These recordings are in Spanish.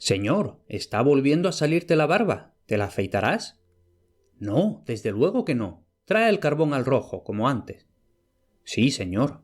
Señor, está volviendo a salirte la barba. ¿Te la afeitarás? No, desde luego que no. Trae el carbón al rojo, como antes. Sí, señor.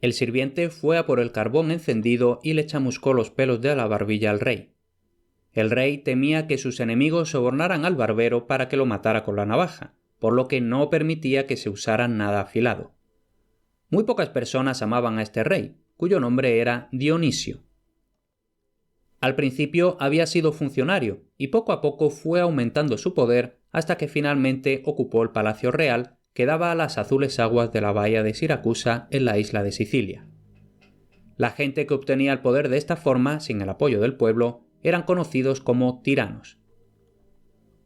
El sirviente fue a por el carbón encendido y le chamuscó los pelos de la barbilla al rey. El rey temía que sus enemigos sobornaran al barbero para que lo matara con la navaja, por lo que no permitía que se usara nada afilado. Muy pocas personas amaban a este rey, cuyo nombre era Dionisio. Al principio había sido funcionario y poco a poco fue aumentando su poder hasta que finalmente ocupó el palacio real que daba a las azules aguas de la bahía de Siracusa en la isla de Sicilia. La gente que obtenía el poder de esta forma, sin el apoyo del pueblo, eran conocidos como tiranos.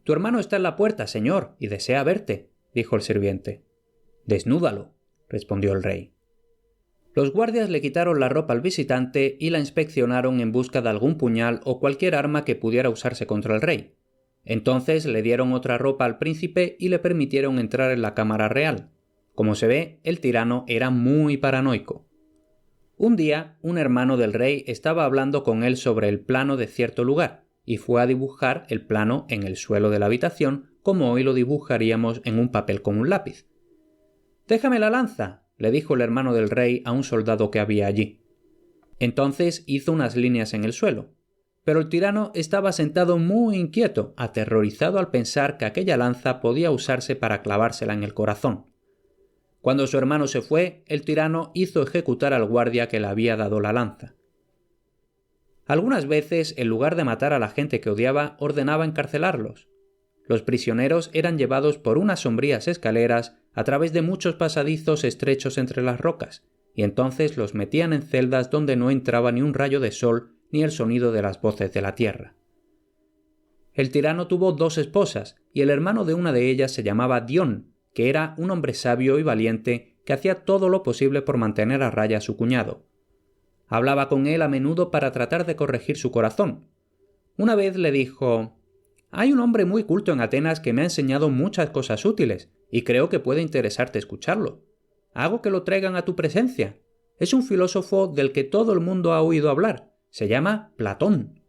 «Tu hermano está en la puerta, señor, y desea verte», dijo el sirviente. «Desnúdalo», respondió el rey. Los guardias le quitaron la ropa al visitante y la inspeccionaron en busca de algún puñal o cualquier arma que pudiera usarse contra el rey. Entonces le dieron otra ropa al príncipe y le permitieron entrar en la cámara real. Como se ve, el tirano era muy paranoico. Un día, un hermano del rey estaba hablando con él sobre el plano de cierto lugar, y fue a dibujar el plano en el suelo de la habitación, como hoy lo dibujaríamos en un papel con un lápiz. «Déjame la lanza», le dijo el hermano del rey a un soldado que había allí. Entonces hizo unas líneas en el suelo. Pero el tirano estaba sentado muy inquieto, aterrorizado al pensar que aquella lanza podía usarse para clavársela en el corazón. Cuando su hermano se fue, el tirano hizo ejecutar al guardia que le había dado la lanza. Algunas veces, en lugar de matar a la gente que odiaba, ordenaba encarcelarlos. Los prisioneros eran llevados por unas sombrías escaleras a través de muchos pasadizos estrechos entre las rocas, y entonces los metían en celdas donde no entraba ni un rayo de sol ni el sonido de las voces de la tierra. El tirano tuvo 2 esposas, y el hermano de una de ellas se llamaba Dion, que era un hombre sabio y valiente que hacía todo lo posible por mantener a raya a su cuñado. Hablaba con él a menudo para tratar de corregir su corazón. Una vez le dijo: «Hay un hombre muy culto en Atenas que me ha enseñado muchas cosas útiles, y creo que puede interesarte escucharlo. Hago que lo traigan a tu presencia. Es un filósofo del que todo el mundo ha oído hablar. Se llama Platón».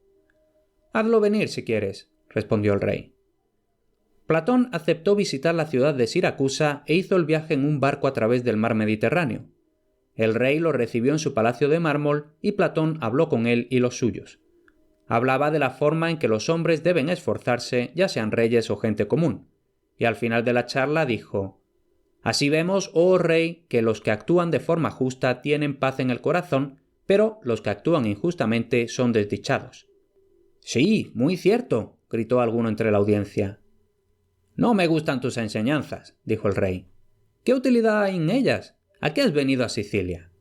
«Hazlo venir si quieres», respondió el rey. Platón aceptó visitar la ciudad de Siracusa e hizo el viaje en un barco a través del mar Mediterráneo. El rey lo recibió en su palacio de mármol y Platón habló con él y los suyos. Hablaba de la forma en que los hombres deben esforzarse, ya sean reyes o gente común, y al final de la charla dijo: «Así vemos, oh rey, que los que actúan de forma justa tienen paz en el corazón, pero los que actúan injustamente son desdichados». «Sí, muy cierto», gritó alguno entre la audiencia. «No me gustan tus enseñanzas», dijo el rey. «¿Qué utilidad hay en ellas? ¿A qué has venido a Sicilia?»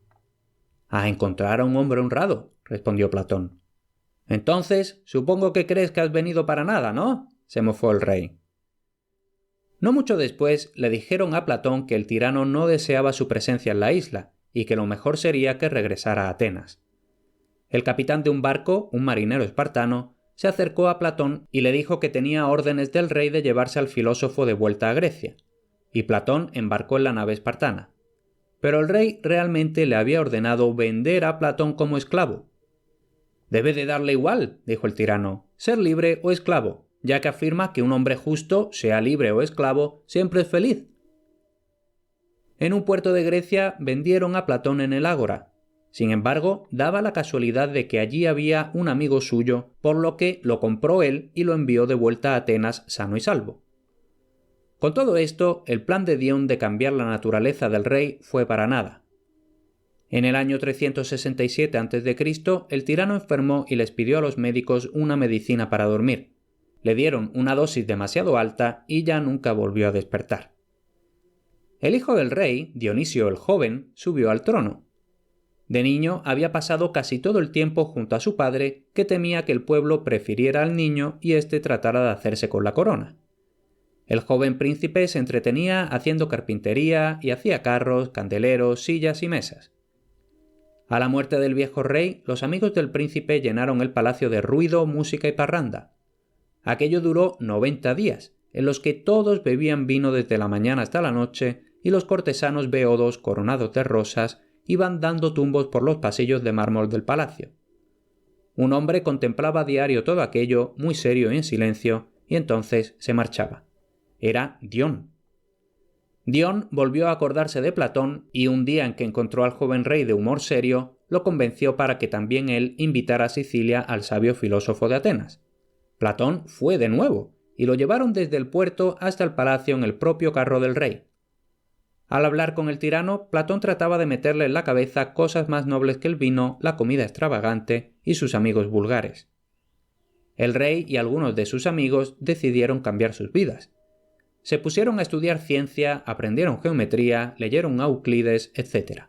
«A encontrar a un hombre honrado», respondió Platón. «Entonces, supongo que crees que has venido para nada, ¿no?», se mofó el rey. No mucho después le dijeron a Platón que el tirano no deseaba su presencia en la isla y que lo mejor sería que regresara a Atenas. El capitán de un barco, un marinero espartano, se acercó a Platón y le dijo que tenía órdenes del rey de llevarse al filósofo de vuelta a Grecia, y Platón embarcó en la nave espartana. Pero el rey realmente le había ordenado vender a Platón como esclavo. «Debe de darle igual», dijo el tirano, «ser libre o esclavo, ya que afirma que un hombre justo, sea libre o esclavo, siempre es feliz». En un puerto de Grecia vendieron a Platón en el ágora. Sin embargo, daba la casualidad de que allí había un amigo suyo, por lo que lo compró él y lo envió de vuelta a Atenas sano y salvo. Con todo esto, el plan de Dion de cambiar la naturaleza del rey fue para nada. En el año 367 a.C., el tirano enfermó y les pidió a los médicos una medicina para dormir. Le dieron una dosis demasiado alta y ya nunca volvió a despertar. El hijo del rey, Dionisio el joven, subió al trono. De niño había pasado casi todo el tiempo junto a su padre, que temía que el pueblo prefiriera al niño y éste tratara de hacerse con la corona. El joven príncipe se entretenía haciendo carpintería y hacía carros, candeleros, sillas y mesas. A la muerte del viejo rey, los amigos del príncipe llenaron el palacio de ruido, música y parranda. Aquello duró 90 días, en los que todos bebían vino desde la mañana hasta la noche y los cortesanos beodos coronados de rosas iban dando tumbos por los pasillos de mármol del palacio. Un hombre contemplaba a diario todo aquello, muy serio y en silencio, y entonces se marchaba. Era Dion. Dion volvió a acordarse de Platón y un día en que encontró al joven rey de humor serio, lo convenció para que también él invitara a Sicilia al sabio filósofo de Atenas. Platón fue de nuevo, y lo llevaron desde el puerto hasta el palacio en el propio carro del rey. Al hablar con el tirano, Platón trataba de meterle en la cabeza cosas más nobles que el vino, la comida extravagante y sus amigos vulgares. El rey y algunos de sus amigos decidieron cambiar sus vidas. Se pusieron a estudiar ciencia, aprendieron geometría, leyeron a Euclides, etc.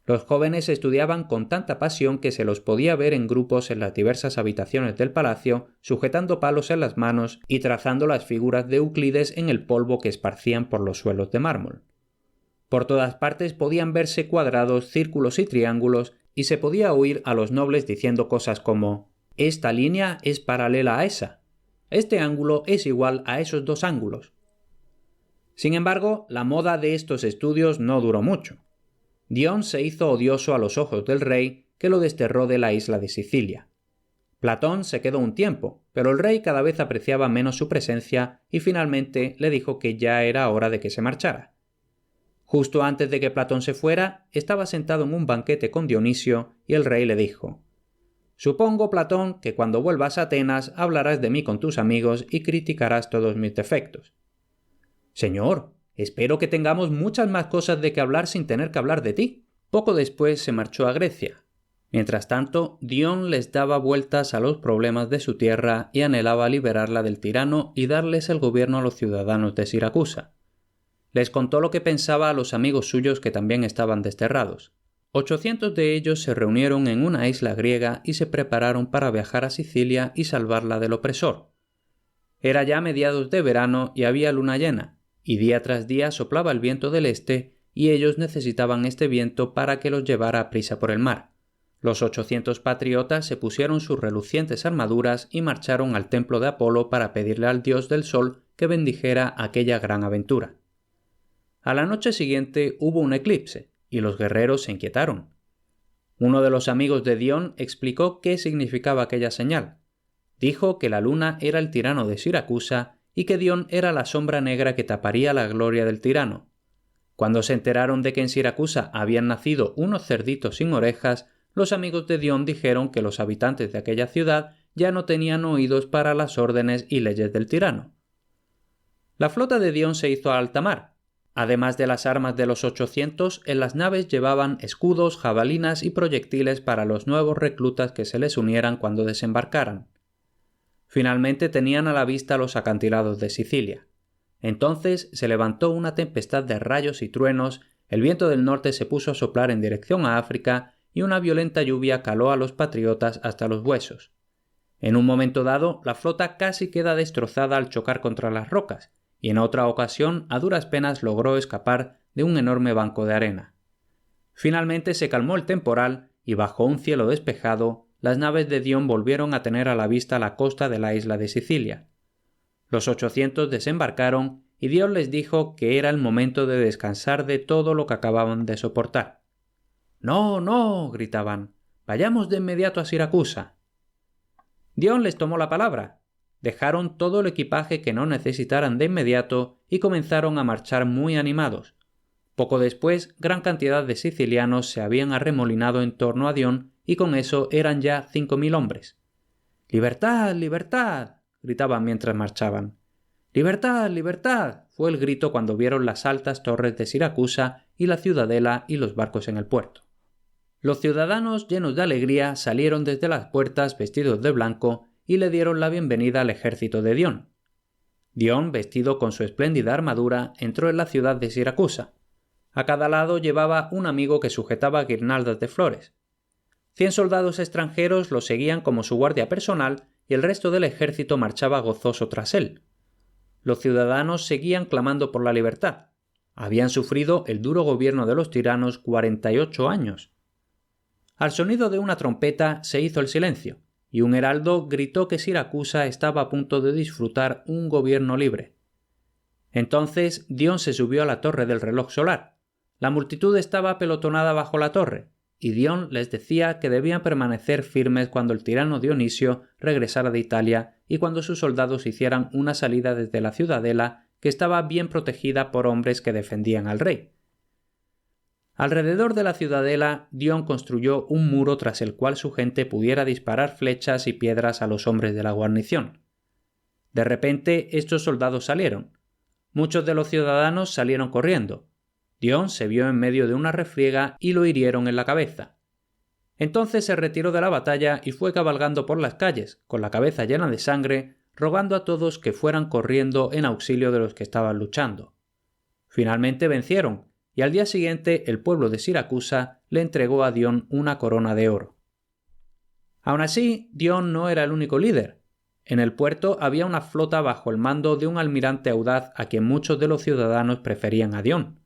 Los jóvenes estudiaban con tanta pasión que se los podía ver en grupos en las diversas habitaciones del palacio, sujetando palos en las manos y trazando las figuras de Euclides en el polvo que esparcían por los suelos de mármol. Por todas partes podían verse cuadrados, círculos y triángulos, y se podía oír a los nobles diciendo cosas como «Esta línea es paralela a esa. Este ángulo es igual a esos dos ángulos». Sin embargo, la moda de estos estudios no duró mucho. Dion se hizo odioso a los ojos del rey, que lo desterró de la isla de Sicilia. Platón se quedó un tiempo, pero el rey cada vez apreciaba menos su presencia y finalmente le dijo que ya era hora de que se marchara. Justo antes de que Platón se fuera, estaba sentado en un banquete con Dionisio y el rey le dijo: «Supongo, Platón, que cuando vuelvas a Atenas hablarás de mí con tus amigos y criticarás todos mis defectos». «Señor, espero que tengamos muchas más cosas de que hablar sin tener que hablar de ti». Poco después se marchó a Grecia. Mientras tanto, Dion les daba vueltas a los problemas de su tierra y anhelaba liberarla del tirano y darles el gobierno a los ciudadanos de Siracusa. Les contó lo que pensaba a los amigos suyos que también estaban desterrados. 800 de ellos se reunieron en una isla griega y se prepararon para viajar a Sicilia y salvarla del opresor. Era ya mediados de verano y había luna llena, y día tras día soplaba el viento del este y ellos necesitaban este viento para que los llevara a prisa por el mar. Los 800 patriotas se pusieron sus relucientes armaduras y marcharon al templo de Apolo para pedirle al dios del sol que bendijera aquella gran aventura. A la noche siguiente hubo un eclipse, y los guerreros se inquietaron. Uno de los amigos de Dion explicó qué significaba aquella señal. Dijo que la luna era el tirano de Siracusa y que Dion era la sombra negra que taparía la gloria del tirano. Cuando se enteraron de que en Siracusa habían nacido unos cerditos sin orejas, los amigos de Dion dijeron que los habitantes de aquella ciudad ya no tenían oídos para las órdenes y leyes del tirano. La flota de Dion se hizo a alta mar. Además de las armas de los 800, en las naves llevaban escudos, jabalinas y proyectiles para los nuevos reclutas que se les unieran cuando desembarcaran. Finalmente tenían a la vista los acantilados de Sicilia. Entonces se levantó una tempestad de rayos y truenos, el viento del norte se puso a soplar en dirección a África y una violenta lluvia caló a los patriotas hasta los huesos. En un momento dado, la flota casi queda destrozada al chocar contra las rocas, y en otra ocasión a duras penas logró escapar de un enorme banco de arena. Finalmente se calmó el temporal y bajo un cielo despejado, las naves de Dion volvieron a tener a la vista la costa de la isla de Sicilia. Los 800 desembarcaron y Dion les dijo que era el momento de descansar de todo lo que acababan de soportar. «¡No, no!», gritaban. «¡Vayamos de inmediato a Siracusa!». Dion les tomó la palabra. Dejaron todo el equipaje que no necesitaran de inmediato y comenzaron a marchar muy animados. Poco después, gran cantidad de sicilianos se habían arremolinado en torno a Dion y con eso eran ya 5.000 hombres. «¡Libertad, libertad!», gritaban mientras marchaban. «¡Libertad, libertad!», fue el grito cuando vieron las altas torres de Siracusa y la ciudadela y los barcos en el puerto. Los ciudadanos, llenos de alegría, salieron desde las puertas vestidos de blanco y le dieron la bienvenida al ejército de Dion. Dion, vestido con su espléndida armadura, entró en la ciudad de Siracusa. A cada lado llevaba un amigo que sujetaba guirnaldas de flores. 100 soldados extranjeros lo seguían como su guardia personal y el resto del ejército marchaba gozoso tras él. Los ciudadanos seguían clamando por la libertad. Habían sufrido el duro gobierno de los tiranos 48 años. Al sonido de una trompeta se hizo el silencio, y un heraldo gritó que Siracusa estaba a punto de disfrutar un gobierno libre. Entonces Dion se subió a la torre del reloj solar. La multitud estaba apelotonada bajo la torre. y Dion les decía que debían permanecer firmes cuando el tirano Dionisio regresara de Italia y cuando sus soldados hicieran una salida desde la ciudadela, que estaba bien protegida por hombres que defendían al rey. Alrededor de la ciudadela, Dion construyó un muro tras el cual su gente pudiera disparar flechas y piedras a los hombres de la guarnición. De repente, estos soldados salieron. Muchos de los ciudadanos salieron corriendo. Dion se vio en medio de una refriega y lo hirieron en la cabeza. Entonces se retiró de la batalla y fue cabalgando por las calles, con la cabeza llena de sangre, rogando a todos que fueran corriendo en auxilio de los que estaban luchando. Finalmente vencieron, y al día siguiente el pueblo de Siracusa le entregó a Dion una corona de oro. Aun así, Dion no era el único líder. En el puerto había una flota bajo el mando de un almirante audaz a quien muchos de los ciudadanos preferían a Dion.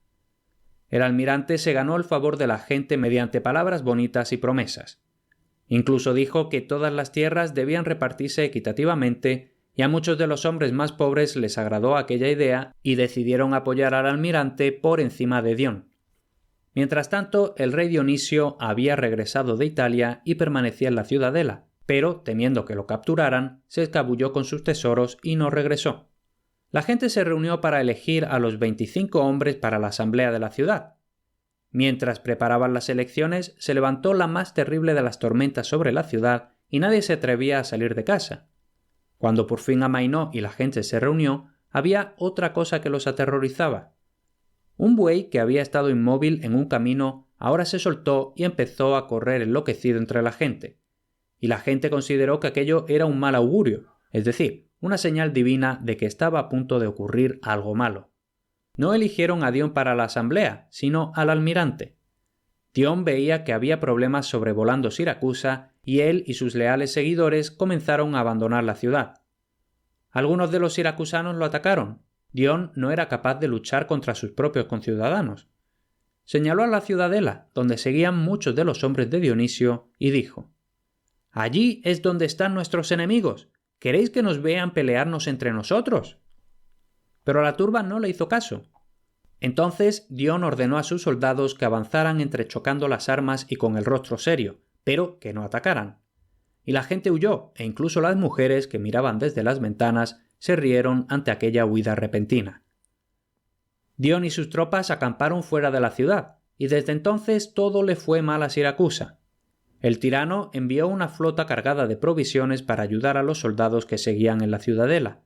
El almirante se ganó el favor de la gente mediante palabras bonitas y promesas. Incluso dijo que todas las tierras debían repartirse equitativamente, y a muchos de los hombres más pobres les agradó aquella idea y decidieron apoyar al almirante por encima de Dion. Mientras tanto, el rey Dionisio había regresado de Italia y permanecía en la ciudadela, pero, temiendo que lo capturaran, se escabulló con sus tesoros y no regresó. La gente se reunió para elegir a los 25 hombres para la asamblea de la ciudad. Mientras preparaban las elecciones, se levantó la más terrible de las tormentas sobre la ciudad y nadie se atrevía a salir de casa. Cuando por fin amainó y la gente se reunió, había otra cosa que los aterrorizaba. Un buey que había estado inmóvil en un camino ahora se soltó y empezó a correr enloquecido entre la gente. Y la gente consideró que aquello era un mal augurio, es decir, una señal divina de que estaba a punto de ocurrir algo malo. No eligieron a Dion para la asamblea, sino al almirante. Dion veía que había problemas sobrevolando Siracusa y él y sus leales seguidores comenzaron a abandonar la ciudad. Algunos de los siracusanos lo atacaron. Dion no era capaz de luchar contra sus propios conciudadanos. Señaló a la ciudadela, donde seguían muchos de los hombres de Dionisio, y dijo: «Allí es donde están nuestros enemigos. ¿Queréis que nos vean pelearnos entre nosotros?» Pero la turba no le hizo caso. Entonces Dion ordenó a sus soldados que avanzaran entrechocando las armas y con el rostro serio, pero que no atacaran. Y la gente huyó, e incluso las mujeres que miraban desde las ventanas se rieron ante aquella huida repentina. Dion y sus tropas acamparon fuera de la ciudad, y desde entonces todo le fue mal a Siracusa. El tirano envió una flota cargada de provisiones para ayudar a los soldados que seguían en la ciudadela.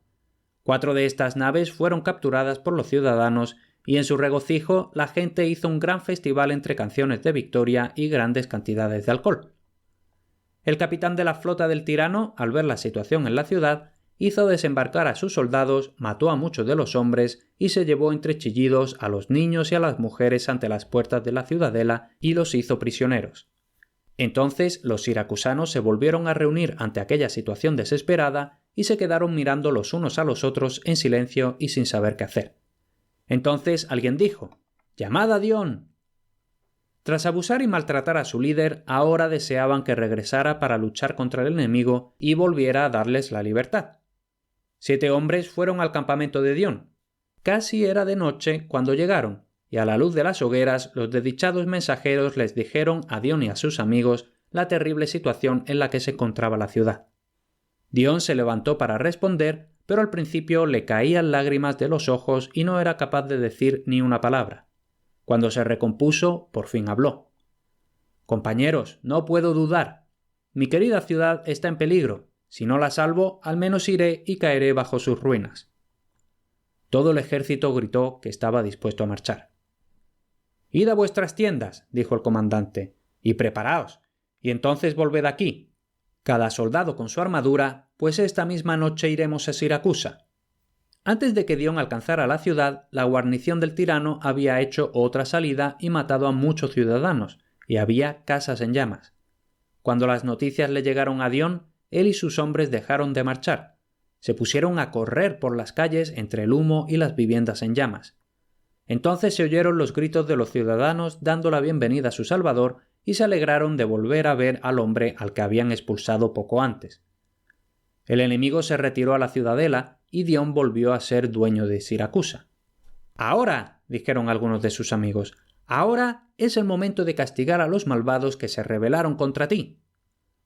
4 de estas naves fueron capturadas por los ciudadanos y en su regocijo la gente hizo un gran festival entre canciones de victoria y grandes cantidades de alcohol. El capitán de la flota del tirano, al ver la situación en la ciudad, hizo desembarcar a sus soldados, mató a muchos de los hombres y se llevó entre chillidos a los niños y a las mujeres ante las puertas de la ciudadela y los hizo prisioneros. Entonces los siracusanos se volvieron a reunir ante aquella situación desesperada y se quedaron mirando los unos a los otros en silencio y sin saber qué hacer. Entonces alguien dijo: «¡Llamad a Dion!». Tras abusar y maltratar a su líder, ahora deseaban que regresara para luchar contra el enemigo y volviera a darles la libertad. 7 hombres fueron al campamento de Dion. Casi era de noche cuando llegaron, y a la luz de las hogueras los desdichados mensajeros les dijeron a Dion y a sus amigos la terrible situación en la que se encontraba la ciudad. Dion se levantó para responder, pero al principio le caían lágrimas de los ojos y no era capaz de decir ni una palabra. Cuando se recompuso, por fin habló. «Compañeros, no puedo dudar. Mi querida ciudad está en peligro. Si no la salvo, al menos iré y caeré bajo sus ruinas». Todo el ejército gritó que estaba dispuesto a marchar. «Id a vuestras tiendas», dijo el comandante, «y preparaos, y entonces volved aquí. Cada soldado con su armadura, pues esta misma noche iremos a Siracusa». Antes de que Dion alcanzara la ciudad, la guarnición del tirano había hecho otra salida y matado a muchos ciudadanos, y había casas en llamas. Cuando las noticias le llegaron a Dion, él y sus hombres dejaron de marchar. Se pusieron a correr por las calles entre el humo y las viviendas en llamas. Entonces se oyeron los gritos de los ciudadanos dando la bienvenida a su salvador y se alegraron de volver a ver al hombre al que habían expulsado poco antes. El enemigo se retiró a la ciudadela y Dion volvió a ser dueño de Siracusa. «Ahora», dijeron algunos de sus amigos, Ahora es el momento de castigar a los malvados que se rebelaron contra ti.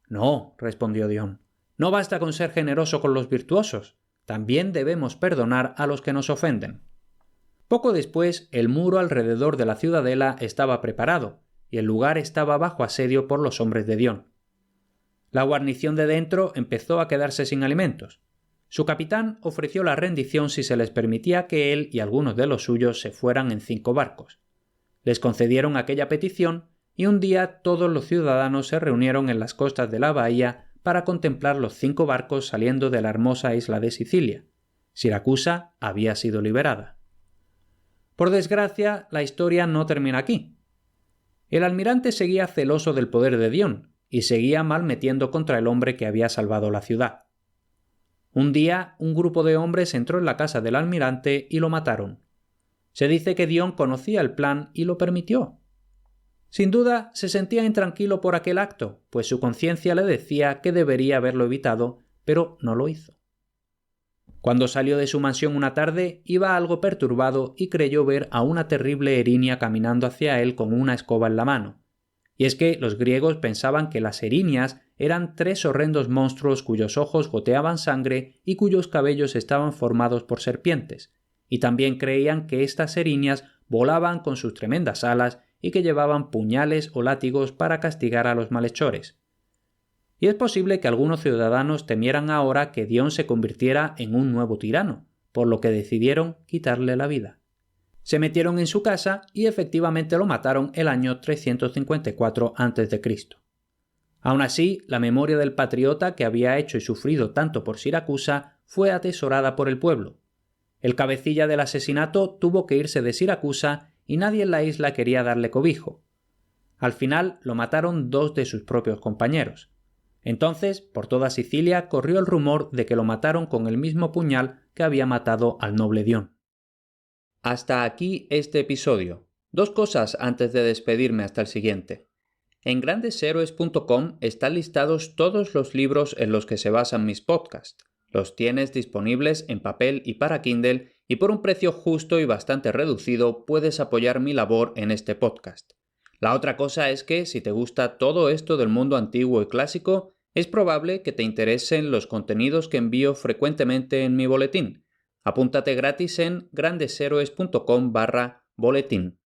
No, respondió Dion, no basta con ser generoso con los virtuosos, también debemos perdonar a los que nos ofenden. Poco después, el muro alrededor de la ciudadela estaba preparado, y el lugar estaba bajo asedio por los hombres de Dion. La guarnición de dentro empezó a quedarse sin alimentos. Su capitán ofreció la rendición si se les permitía que él y algunos de los suyos se fueran en 5 barcos. Les concedieron aquella petición y un día todos los ciudadanos se reunieron en las costas de la bahía para contemplar los 5 barcos saliendo de la hermosa isla de Sicilia. Siracusa había sido liberada. Por desgracia, la historia no termina aquí. El almirante seguía celoso del poder de Dion y seguía mal metiendo contra el hombre que había salvado la ciudad. Un día, un grupo de hombres entró en la casa del almirante y lo mataron. Se dice que Dion conocía el plan y lo permitió. Sin duda, se sentía intranquilo por aquel acto, pues su conciencia le decía que debería haberlo evitado, pero no lo hizo. Cuando salió de su mansión una tarde, iba algo perturbado y creyó ver a una terrible erinia caminando hacia él con una escoba en la mano. Y es que los griegos pensaban que las erinias eran 3 horrendos monstruos cuyos ojos goteaban sangre y cuyos cabellos estaban formados por serpientes, y también creían que estas erinias volaban con sus tremendas alas y que llevaban puñales o látigos para castigar a los malhechores. Y es posible que algunos ciudadanos temieran ahora que Dion se convirtiera en un nuevo tirano, por lo que decidieron quitarle la vida. Se metieron en su casa y efectivamente lo mataron el año 354 a.C. Aun así, la memoria del patriota que había hecho y sufrido tanto por Siracusa fue atesorada por el pueblo. El cabecilla del asesinato tuvo que irse de Siracusa y nadie en la isla quería darle cobijo. Al final lo mataron 2 de sus propios compañeros. Entonces, por toda Sicilia corrió el rumor de que lo mataron con el mismo puñal que había matado al noble Dion. Hasta aquí este episodio. 2 cosas antes de despedirme hasta el siguiente. En grandeshéroes.com están listados todos los libros en los que se basan mis podcasts. Los tienes disponibles en papel y para Kindle y por un precio justo y bastante reducido puedes apoyar mi labor en este podcast. La otra cosa es que si te gusta todo esto del mundo antiguo y clásico, es probable que te interesen los contenidos que envío frecuentemente en mi boletín. Apúntate gratis en grandeshéroes.com/boletín.